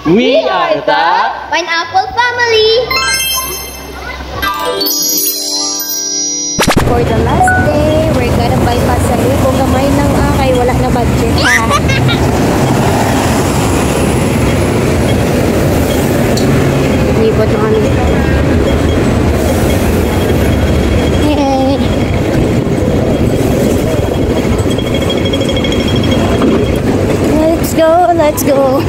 We are the Pineapple Family! For the last day, we're gonna buy pasalubong. Gamay ng akay, wala na budget ha. Libot na kami. Yay! Let's go, let's go.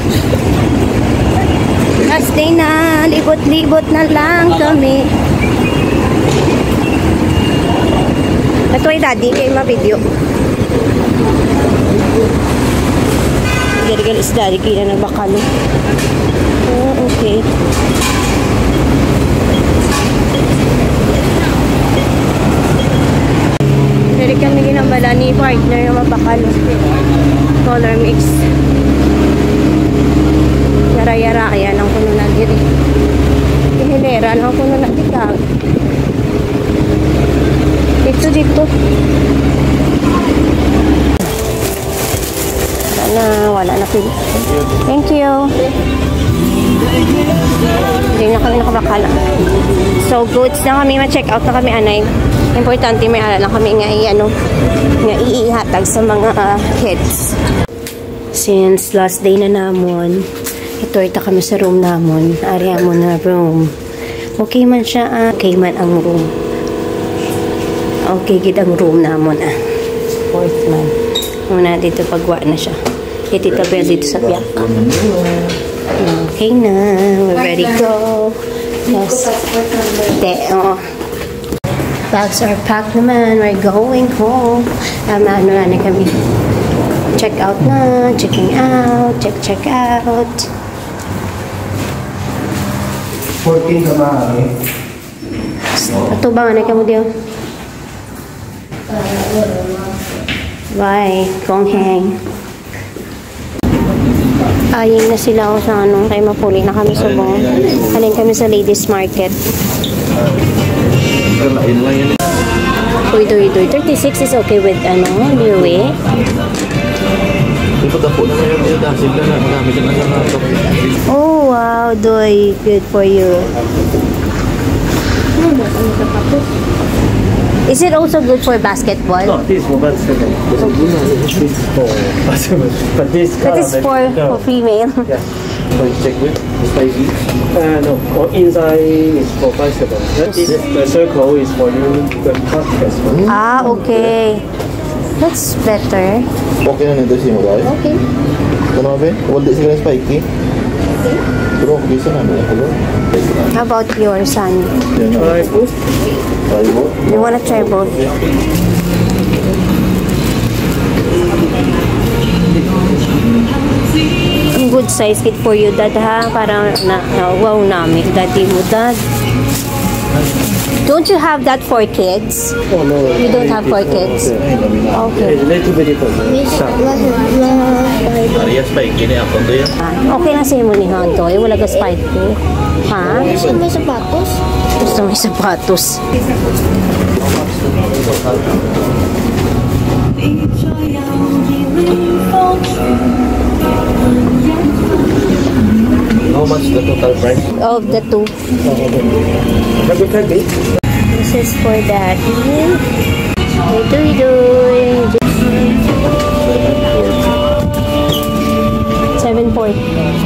Last day na, libot-libot na lang kami. Ito ay daddy, kayo ma-video. Gari-gari si daddy, kaya na nagbakalo. Oh, okay. Gari kami ginambala ni partner yung mabakalo. Color mix. Yara-yara, ayan ang kuno na diri. Hilera, ang kuno na dikag. Dito. Wala na pili. Thank you. Hindi na kami nakabakala. So, goods na kami, ma-check out na kami, anay. Importante, may ala lang kami nga iihatag sa mga kids. Since last day na namon, itorta kami sa room namon. Area mo na room. Okay man siya, okay man ang room. Okay, gid ang room namon Fourth man. Muna dito pagwa na siya. Tita Bel dito sa biyak. Okay na. We're ready to go. Yes. Bags are packed naman. We're going home. Ano na kami. Check out na. Checking out. Check out. 14 ka maaari. Ito ba nga mo diyo? Bye. Kong hang. Aying na sila sa kay mapuli na kami sa buong. Alin kami sa ladies market. Uy, 36 is okay with Liwe. Oh, wow, Doy. Good for you. Is it also good for basketball? No, this is for basketball. This is for basketball. But this that is for female. Yeah. So you check with spicy. No, or inside is for basketball. The circle is for you the basketball. Ah, okay. That's better. Okay na nito si Muray? Okay. Ano ba? Wala sila spiky? Okay. Pero bisa na ba? How about your son? Try both. Try both? You wanna try both? Ang good size kit for you, dad, ha? Para wow namin. Daddy mo, dad. Don't you have that for kids? Oh no. You don't have for kids? Okay. It's a little bit different. Ariya spiky na ako to yan. Okay lang sa'yo mo ni Honto. Wala ka spike ko. Ha? Gusto may sapatos? Gusto may sapatos. How much the total price? Of the two. This is for daddy. Doy. 7.2.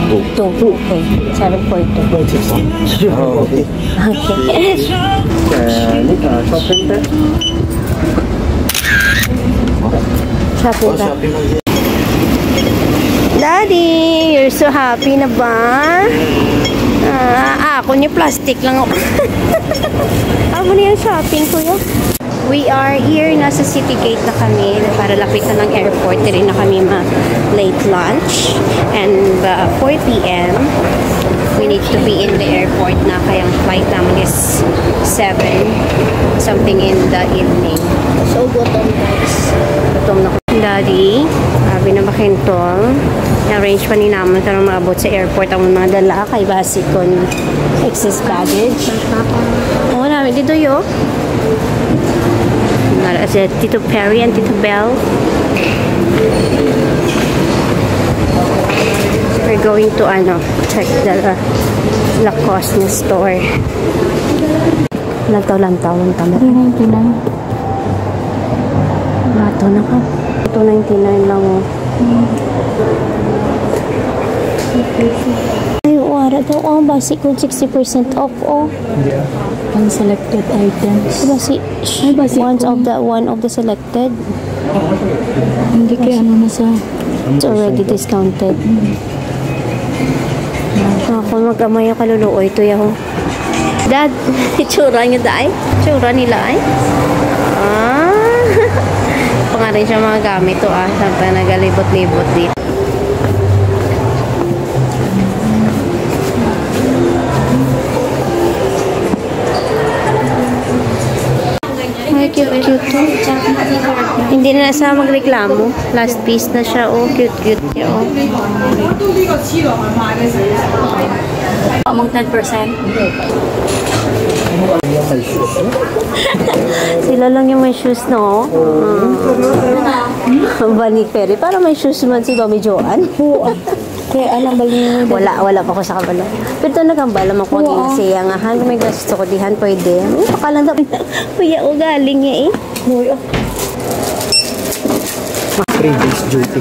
Okay. 7.2. Oh, okay. Okay. Shopping ba? Daddy, you're so happy na ba? Ako niya plastic lang ako. Ako niya yung shopping ko yun. We are here, nasa City Gate na kami para lapit na ng airport. Rin na kami late lunch. And 4 p.m. we need to be in the airport na. Kaya ang flight naman is 7 something in the evening. So, gutom guys. Gutom na ko. Daddy, sabi na bakintong. I-arrange pa ni naman para maabot sa airport ang mga dala kay basic kon excess baggage. Oo namin, dito yun. Si Tito Perry and Tito Bell. We're going to check the Lacoste na store. Lantaw. 399. Lato na ka. 299 lang oh. Ay, wala daw. Oh, basic ko 60% off oh. Yeah. Unselected items. One of the selected. Hindi kaya nasa... It's already discounted. Ako mag-amaya kaluluoy. Ito yaw. Dad, itsura niyo dahil? Itsura nila ay? Pangarin siya mga gamit to Sampai nagalibot-libot dito. Ay, cute. Hindi na nasa magreklamo. Last piece na siya. Oh, cute. Oh. Among 10%. Sila lang yung may shoes, no? Bunny Ferry. Para may shoes man si Mami Joanne. Kaya alam ba niyo? Wala pa ko sa kabalo. Pero ito nagambala mo ko siya nga. Kung may gusto ko dihan, pwede. Pakalang daw. Kuya, galing niya eh. 3 days duty.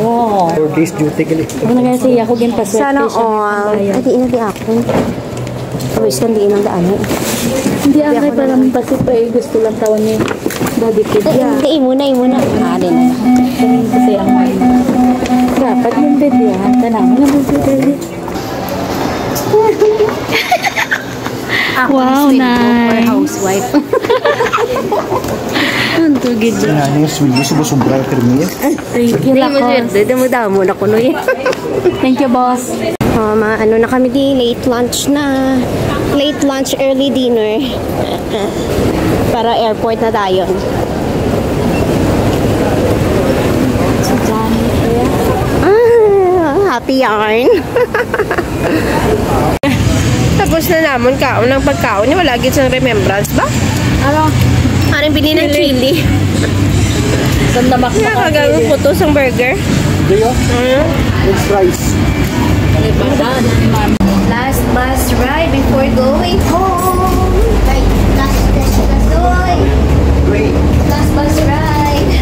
Oo. 4 days duty gali. Ano nga siya ako din paswerte Sana all. Adi ako. Wish kan diin ang daan eh. Hindi ako para mapasit pa eh. Gusto lang tawon niya. Body kit. Hindi, imuna. Din. Kasi ang dapat yung bed yan. Tanang mo naman sa bed. Wow, nice. Housewife. Ano gid. Ano yung sweldo sobra yung permiya? Thank you, Lacoste. Damo na ko noy. Thank you, boss. Na kami di late lunch na. Late lunch, early dinner. Para airport na tayo. Happy yarn. Tapos na naman kaon ng pagkaon niya. Wala gid sang remembrance ba? Ano? Anong bili ng chili? Sanda mak. Nakagawin po to sang burger. Diyo? With fries. Last bus ride before going home. Last bus ride.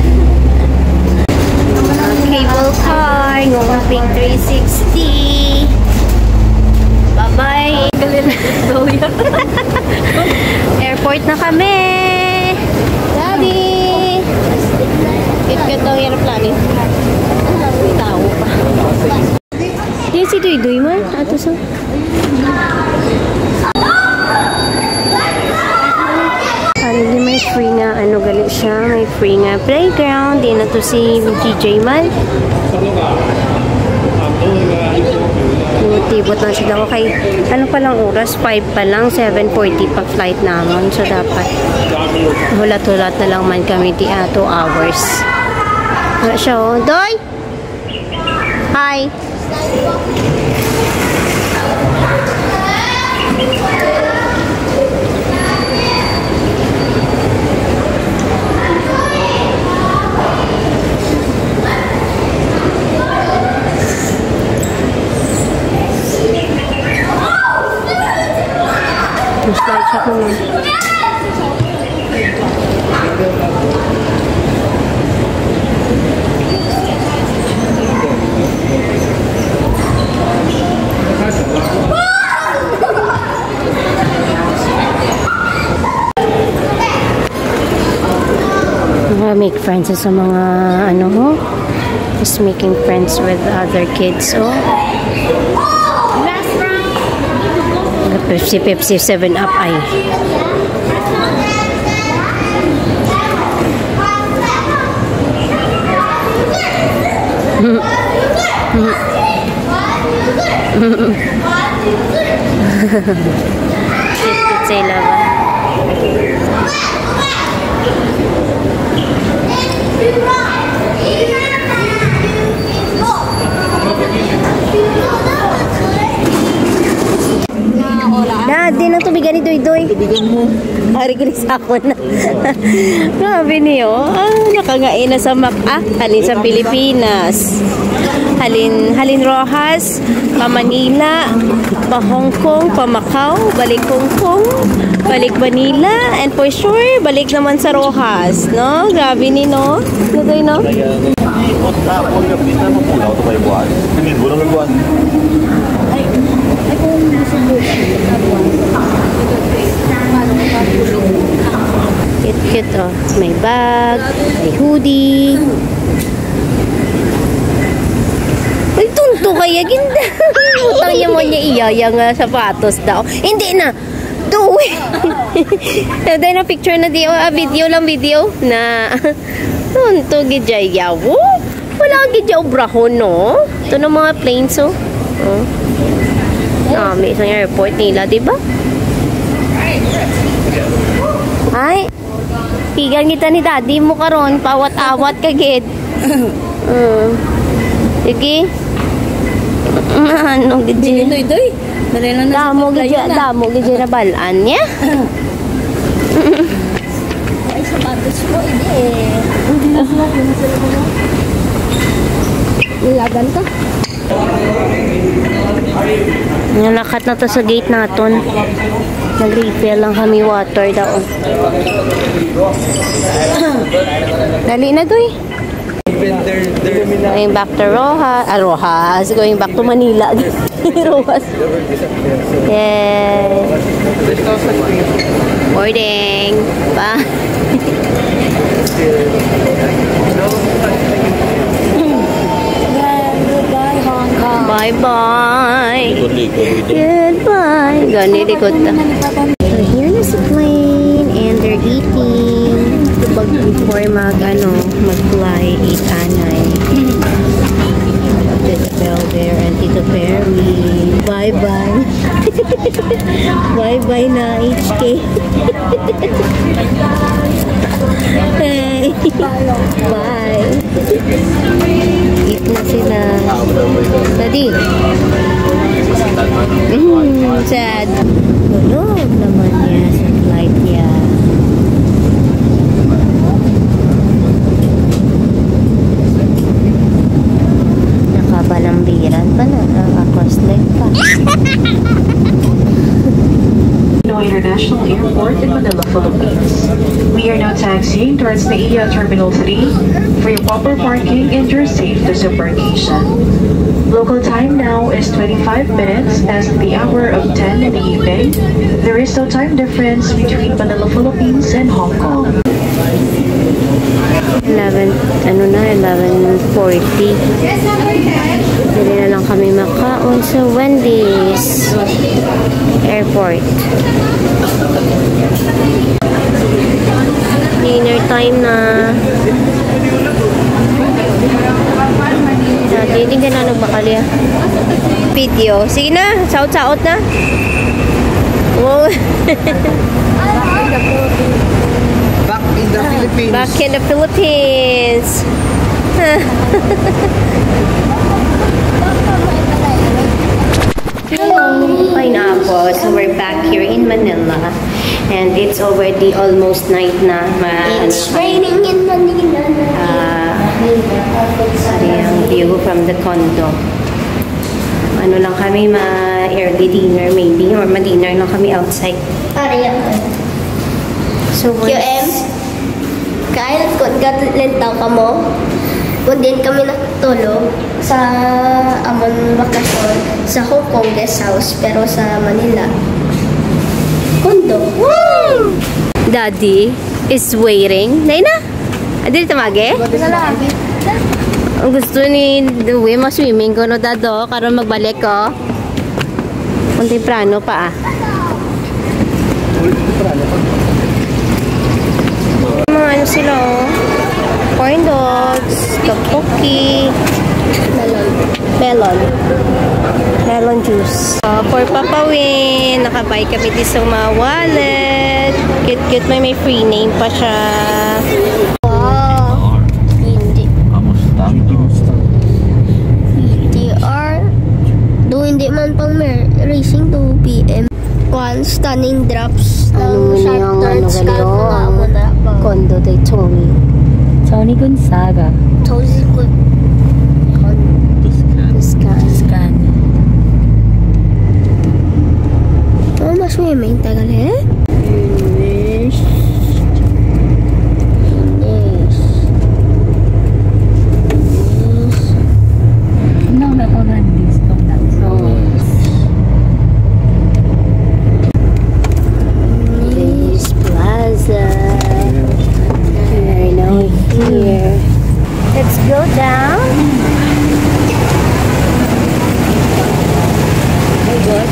Cable car, ngoping 360. Bye-bye. Airport na kami. Daddy! Kit-kit daw yung aeroplano. May tao pa. Yan si Duy-Duy man. Ato sa... Di may free nga, gali siya. May free nga playground. Di na to si DJ man. Tibot na siya daw kay ano pa lang oras 5 pa lang 7:40 pa flight naman so dapat hulat-hulat na lang man kami di 2 hours siya oh Doy hi slide siya ko nun. Make friends sa mga just making friends with other kids Pepsi 7 Up ay Cute sila ba? Di na tubigan ni Doy-Doy. Tubigan mo. Arigilis ako na. Grabe niyo. Nakangain na sa map. Alin sa Pilipinas. Halin Rojas, pa Manila, pa Hong Kong, pa Macau, balik Hong Kong, balik Manila, and for sure, balik naman sa Rojas, no? Grabe ni, no? Nagay, no? Cute, oh. May bag, may hoodie. Ay, tunto kaya, ginda. Utang niya mo niya iyaya nga sapatos daw. Hindi na. Tuwi. Dahil na picture na di, video na tunto gijayaw. Wala ang gijaw brahon, no? Ito na mga planes, oh. May isang airport nila, diba? Ay, pigan kita ni daddy mo karon, pawat-awat kagid. Sige. Ano gidi? Doy. Damo gidi na balaan niya. Ay, sapatos ko, hindi. Nilagan ka? Nalakat na to sa gate naton. Nag-refill lang kami water daw. Dali na to eh. Going back to Rojas. Going back to Manila. Rojas. Yay. Boarding. Bye. Goodbye, Hong Kong. Bye-bye. Likod-likod. Goodbye. Gani likod ta. So here na si plane and they're eating. Before mag-fly, eat anay. Tito Bell there and Tito Perry. Bye-bye. Bye-bye na HK. Hey. Bye. Eat na sila. Daddy. Sad. Tulog naman niya sa flight niya. Nakabalambiran pa na. Nakakosleg pa. International Airport in Manila, Philippines. We are now taxiing towards the NAIA Terminal 3 for your proper parking and your safe disembarkation. Local time now is 25 minutes as the hour of 10 in the evening. There is no time difference between Manila, Philippines and Hong Kong. 11:40. Dili na lang kami makaon sa Wendy's Airport. Dinner time na. Hindi ka na nagbakali ah. Video. Sige na. Shout-out na. Wow. Back in the Philippines. Pineapple. So we're back here in Manila. And it's already almost night na. It's raining in Manila. Sorry, ang view from the condo. Ano lang kami, early dinner maybe, or ma-dinner lang kami outside. So QM, kahit kung gatlentaw ka mo, kung din kami natulog sa amon bakasyon sa Hong Kong guest house, pero sa Manila, condo. Woo! Daddy is waiting. Naina? Adil tamage? Ang gusto ni Dewey, ma-swimming ko no dado, karon magbalik ko. Kung temprano pa ah. Mga ano sila oh. Corn dogs, tteokbokki, melon juice. For Papawin, nakabay kami dito sa mga wallet. Cute, may free name pa siya. Wow! Hindi man pang racing 2 p.m. One stunning drops ng sharp turns Condo de Tony Gonzaga. Tony Gonzaga. Ay, may tagal eh. Plaza. We're now here. Let's go down. Oh God.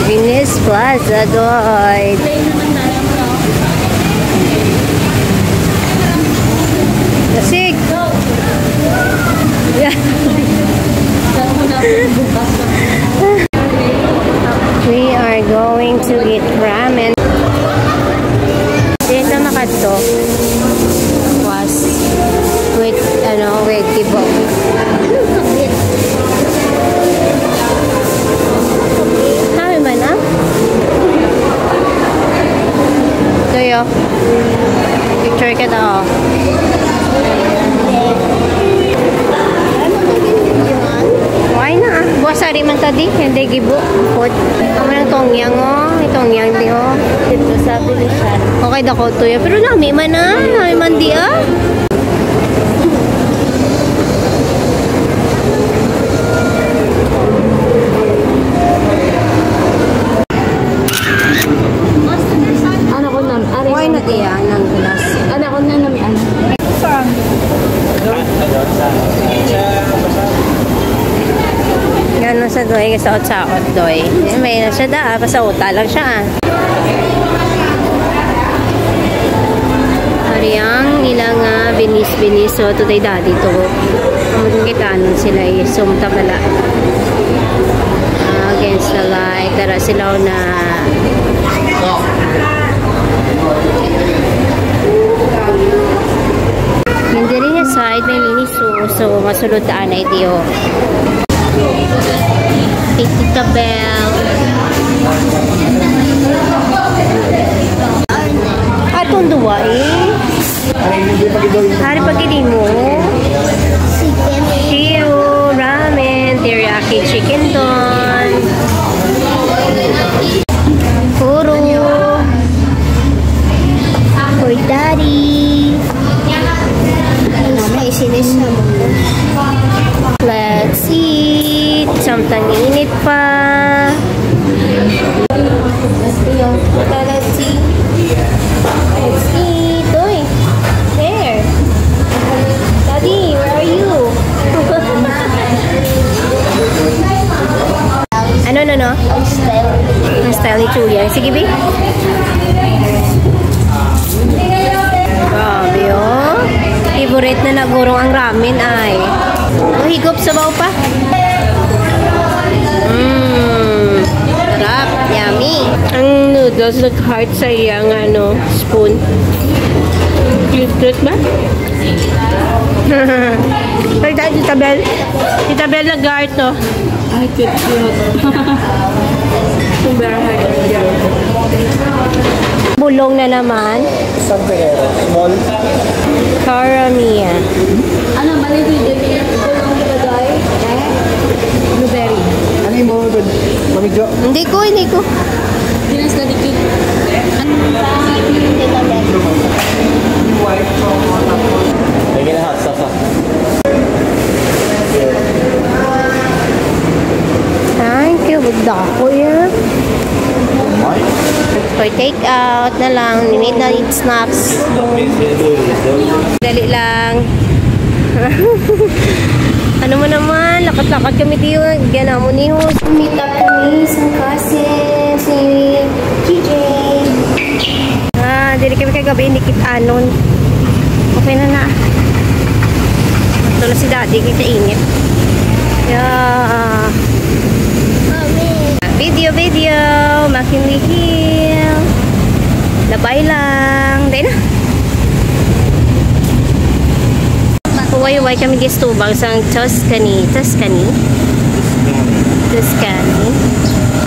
Venice Plaza, guys. Kasig. Yeah. We are going to eat ramen. Dito nakato was with tibok. Kami ba na? Ito yo. Picture kita oh. Why na? Buwasari man tadi. Hindi gibo. Pot. Kami ng tongyang oh. Tongyang di oh. Dito sa bilisan. Okay dako to ya. Pero nami man na. Nami man di ah. Why na di ah? Nang glass. Anak ko na nami ano. Saan? Gano'n sa doy, kasaot-saot doy. May na siya da, pasauta lang siya. Ariang ilang binis-binis. So, today daddy to. Ang kita nun sila sumta pala. Against the light. Tara sila na hindi rin niya side, may miniso. So, masulod taan ay diyo. Tita Bell. Atong duwa eh. Hari pagkili mo. Shio, ramen, teriyaki chicken don. Puro. Hoy, daddy. May sinis na mo. Let's eat. Samtang init pa. Let's eat. Let's eat. Uy. There. Daddy, where are you? Ano? Ang style ni Julia. Sige, B. Grabe, oh. Favorite na nagurong ang ramen ay. Higop sa baw pa. Sarap. Yummy. Ang noodles nag-heart sa iyang spoon. Cute ba? Ay, Tita Bell. Tita Bell nag-heart, no? Ay, cute. Super heart. Bulong na naman. Small. Caramia. Ano ba nito yung bulong ba doy? Blueberry. Ano yung mga good? Mamidyo? Hindi ko. Dinas na dikit. Lagyan na hot sauce. Thank you. Bugda ko yan. For take out na lang. Need snacks. Dali lang. Ano mo naman? Lakat-lakat kami dito. Gana mo ni host. Meet up kami sa cousin, si TJ. Dili kami kagabi. Hindi kita anon. Okay na. Ito na si daddy. Kita init. Yeah. Video. McKinley Hill. Labay lang. Dahil na. Huway-huway kami gistubang sa Tuscany.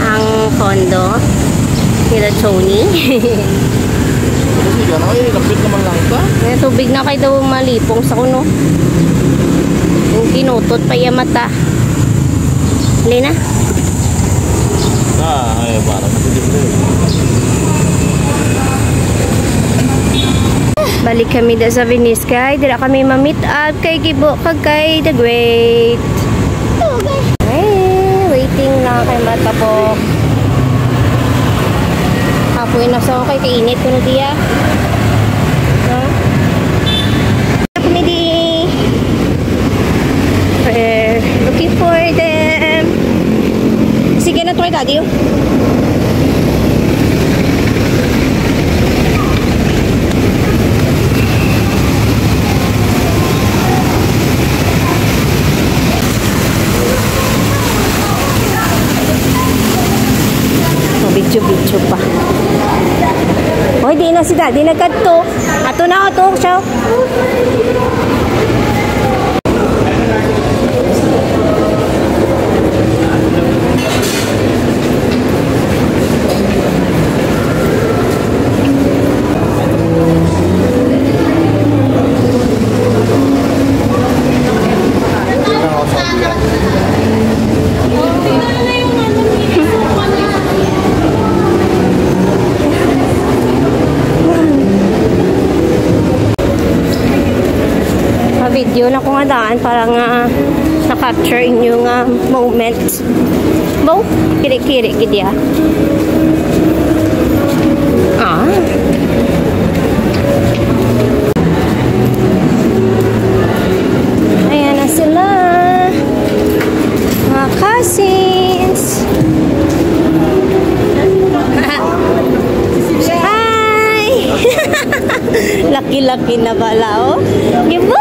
Ang condo nila Tony. Lapit naman lang ka. Tubig na kayo daw malipong sa kuno. Yung kinutot pa yung mata. Hali na. Ay, parang balik kami da sa Venice kay dira kami ma-meet up kay Gibo kag kay The Great. Ay, waiting lang kay matapok. Apoy na sa kay kainit kuno diya. Ha? Kami di. We're looking for them. Sige na try daddy. Video pa. Hoy, di na si daddy nagkadto. Ato na ato siya. Video na ko nga daan para nga na-capture inyong moment. Bo, kiri-kiri gid ya. Ayan na sila. Mga cousins. Hi! Laki-laki na bala, oh. Gibo!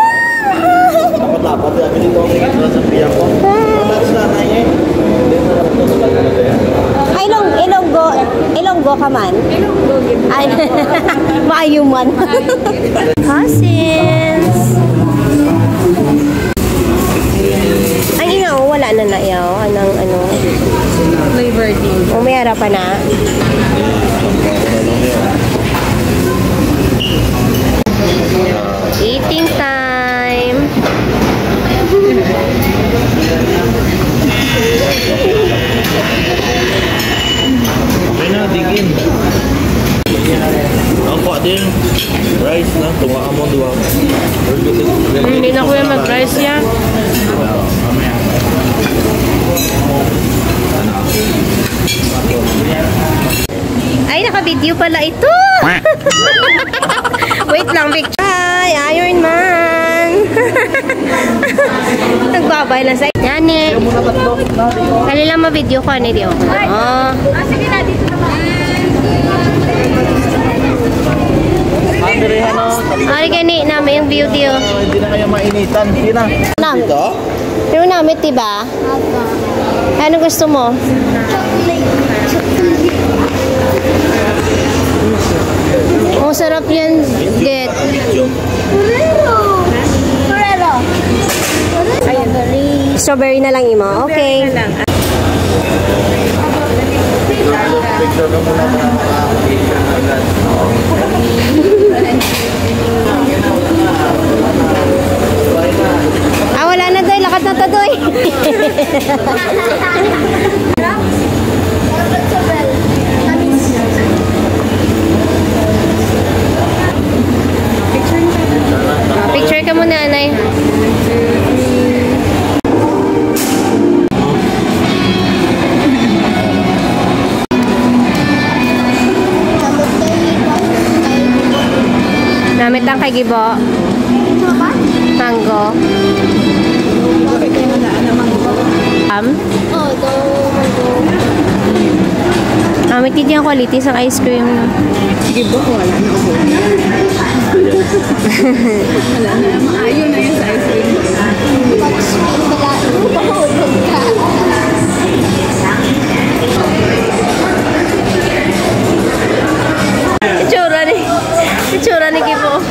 dapat ya ini kau sa piyak ko. Ay, Ilonggo ka man? Ay, maayuman. Cousins! Ang ina, wala na na yaw. Anong, ano? Flavor din. Umayara pa na. Eating time. Okay na, digin. Ang pa din. Rice na, tunga mo duwa. Hindi na kuya mag-rice yan. Ay, naka-video pala ito. Wait lang, picture. Hi, Iron Man. Nagbabay lang sa yan eh. Kali lang ma-video ko, hindi ako. Sige na, dito naman. Ay, gani namin yung beauty. Hindi na kaya mainitan. Hindi na. Dito? Pero namin, diba? Ano gusto mo? Oh, sarap yan, Get. Strawberry na lang, Imo. Okay. Picture ka muna na. Ah, wala na doy. Lakat na to doy. Picture ka muna, Anay. Namit lang kay Gibo. Mango. Oh, mango. Namit din yung quality sa ice cream. Sige ba, wala na ako. Wala na, maayo na yun sa ice cream. Itsura ni Gibo.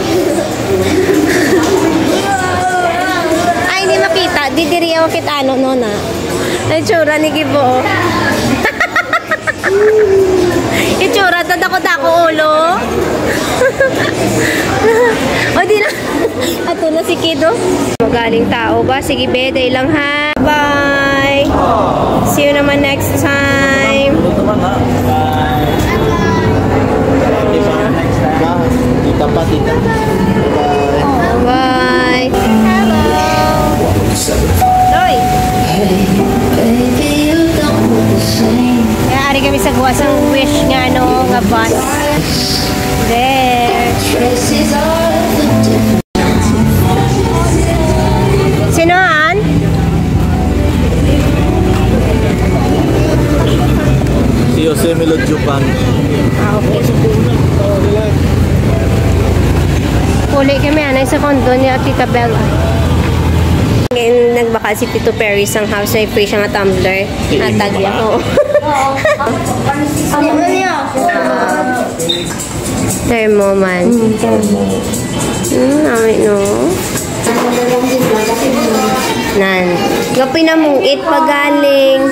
Ay, hindi makita. Didiri ako kita ano, nona. Itsura ni Gibo. Itsura, tadako-dako ulo. O, di na. Ato na si Kido. Magaling tao ba? Sige, be. Day lang ha. Bye. See you naman next time. pa, tita. Bye-bye. Bye! Hello! Loy! Kaya ari kami sa guwas ng wish nga ano, nga bus. There! Sinoan? Si Jose Melod Jupan. Ah, okay. Uli kami anay sa kondo ni Tita Bella. Ngayon nagbaka si Tito Perry sang house na free siya nga tumbler. Natagya ko. Ano niya? Thermoman. Namin no. Nan. Gapin na mong it pagaling.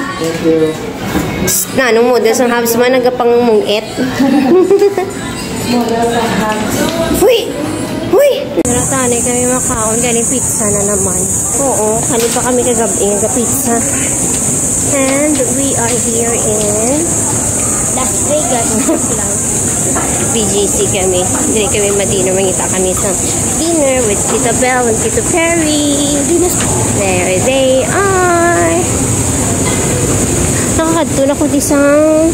Nanong mo, dasang house man nagapang mong it. Uy! Uy! Naratanay kami makaon, galing pizza na naman. Oo, kani pa kami kagabi pizza. And we are here in Las Vegas. BGC kami. Hindi kami madino. Mangita kami sa dinner with Tita Belle and Tito Perry. There they are. Nakakadto na ko disang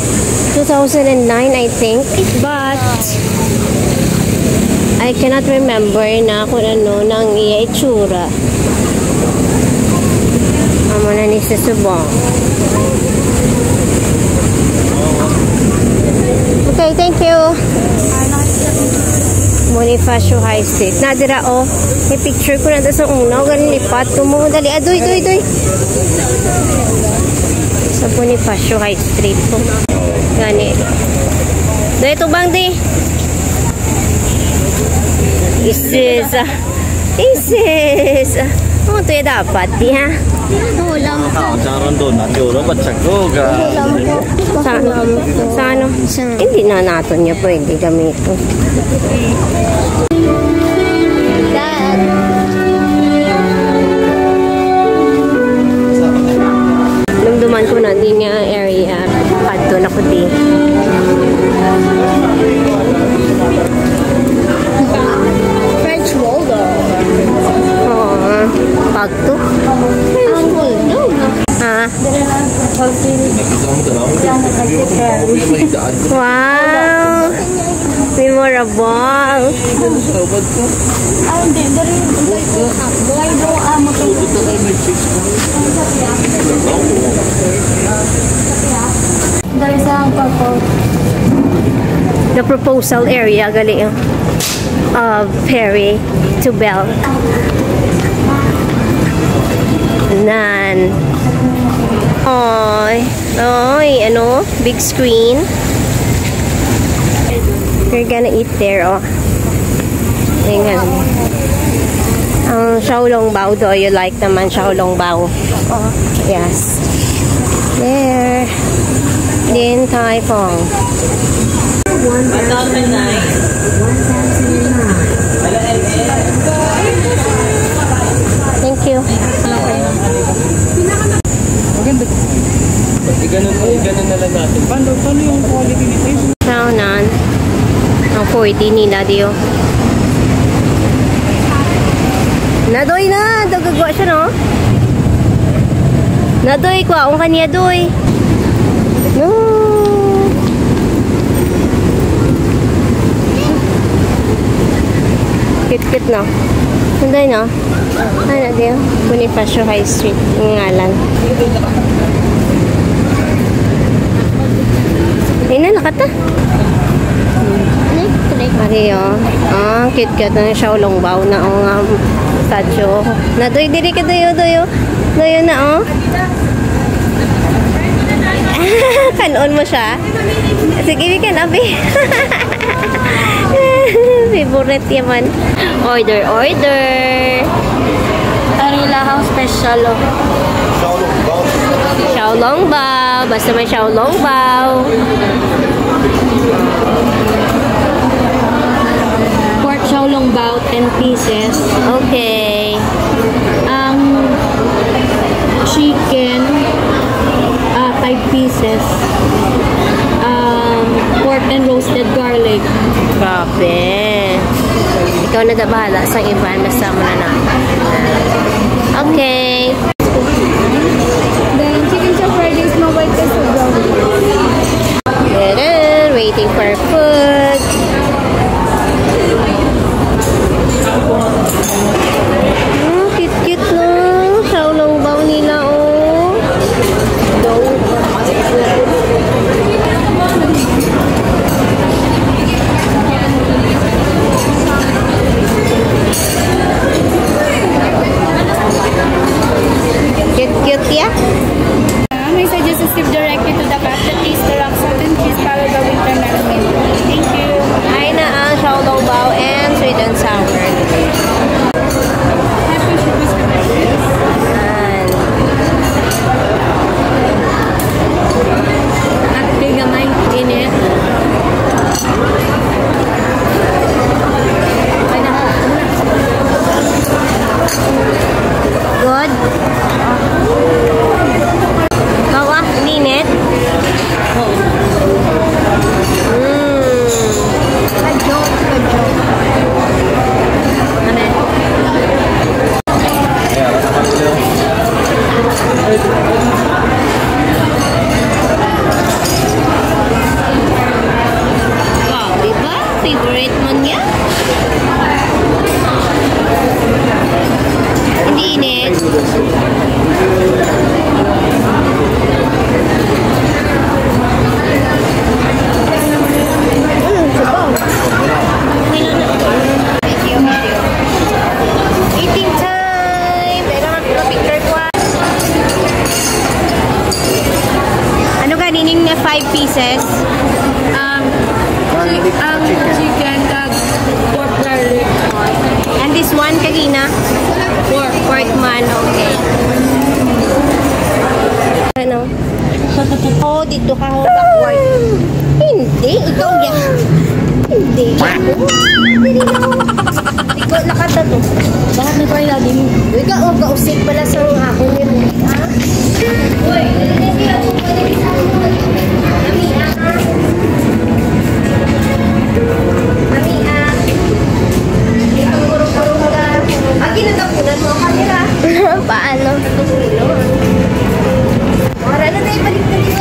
2009, I think. But I cannot remember na kung ano nang iya itsura. Amo na ni sa subong. Okay, thank you. Bonifacio High Street. Nadira oh. I-picture ko na ito sa unaw. Galing lipat. Tumo. Dali. Adoy. Sa Bonifacio High Street po. Gani. Doy ito bang di? Isis. Oh, ito yung dapat di ha? Ulam ko. Charon doon, naturo ba tsagoga? Sa ano? Hindi na natin niya pwede gamitin. Dad. Lumduman ko na din nga area. Padto na ko din. French bulldog. Oo. Pagto. French bulldog. Ha? Wow! Memorable! The proposal area gali of Perry to Belle. Nan. Oy, ano? Big screen. We're gonna eat there, oh. Ayan. Ang xiaolongbao do, you like naman xiaolongbao. Oh, yes. There. Din Tai Fung. 1,009. Thank you. Ganun na lang natin. Paano yung quality nito? Saunan. Ang 40 nila diyo. Nadoy na! Dagagwa siya, no? Nadoy ko. Ang kanya doy. No! Kit-kit na. Nanday na. Ano diyo? Bonifacio High Street. Yung ngalan. Ayun na, nakata. Ariyo. Ah, kit-kit na xiaolongbao na o nga statue. Nadoy, diri ka doyo. Doyo na, oh. Kanon mo siya. Sige, we can abi. Favorite yaman. Order. Arilahaw special, oh. Xiaolongbao. Basta may xiaolongbao. Pork xiaolongbao, 10 pieces. Okay. Chicken, 5 pieces. Pork and roasted garlic. Grabe. Ikaw na bahala sa iba. Basta mo na. Okay. Then, chicken chop fried rice, no white rice, or brown rice. Waiting for food. Cute-cute no. Xiaolongbao nila, oh. Cute-cute, yeah? May suggest to sip directly to the cup that is the rock salt and cheese followed by winter melon. Thank you. Ay na ang xiaolongbao and sweet and sour. At bigamay init. Good. Bawa, linit. Wow, diba? Favorite mo niya? Hindi init. Eating time! Kailangan ko na picture ko. Ano kaninin na 5 pieces? Chicken, pork garlic. And this one, kanina? Pork man, okay. Ano? Oh, dito ka ho backward. Hindi, ikaw yan. Hindi. Hindi na ho. Ikaw nakata to. Bakit na kayo lagi mo? Ikaw, kausik pala sa ako ni mo. Ha? Uy, hindi ako pwede sa ako. Mami, Mami, ito puro-puro ka. Ang ginatapunan mo kanila. Paano? Para na tayo balik na dito.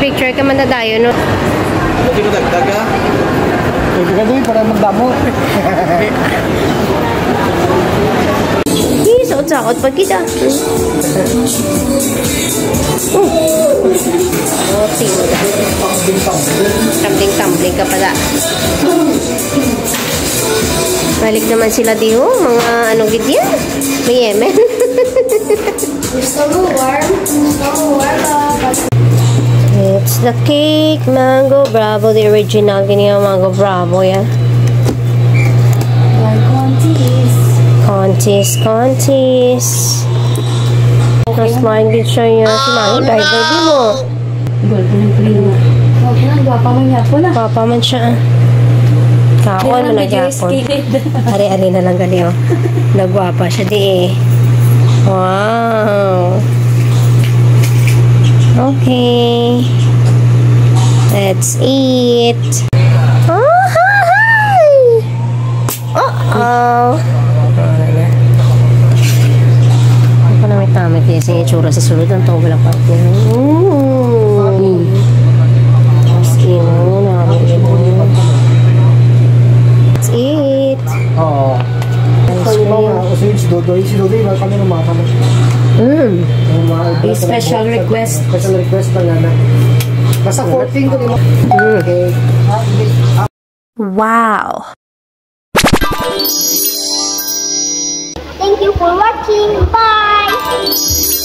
Picture ka man na tayo, no? Hindi mo dagdag ha? Pwede ka doon para magdamo. Saot-saot pag kita. Oh, tingnan. Tumbling-tumbling ka pala. Balik naman sila diho. Mga anong gidyan? May Yemen. Gusto mo warm? Gusto mo warm? It's the cake. Mango Bravo. The original. Ganyan Mango Bravo, yan. Contis. Tapos main din siya yun. Si Mami, driver din mo. Gwapa man yapon na. Papa man siya. Kaon mo nagyapon. Ari-ari na lang gali, oh. Nagwapa siya di eh. Wow. Okay. Let's eat. Oh, hi! Uh-oh. Ako na may tamit eh. Sa itsura sa sulod ng tawag lang pa. Let's eat. Oo. Si Dodoy, wala kami ng mga kami. Special request. Special request pa nga na. Basta 14 ko din mo. Okay. Wow. Thank you for watching. Bye!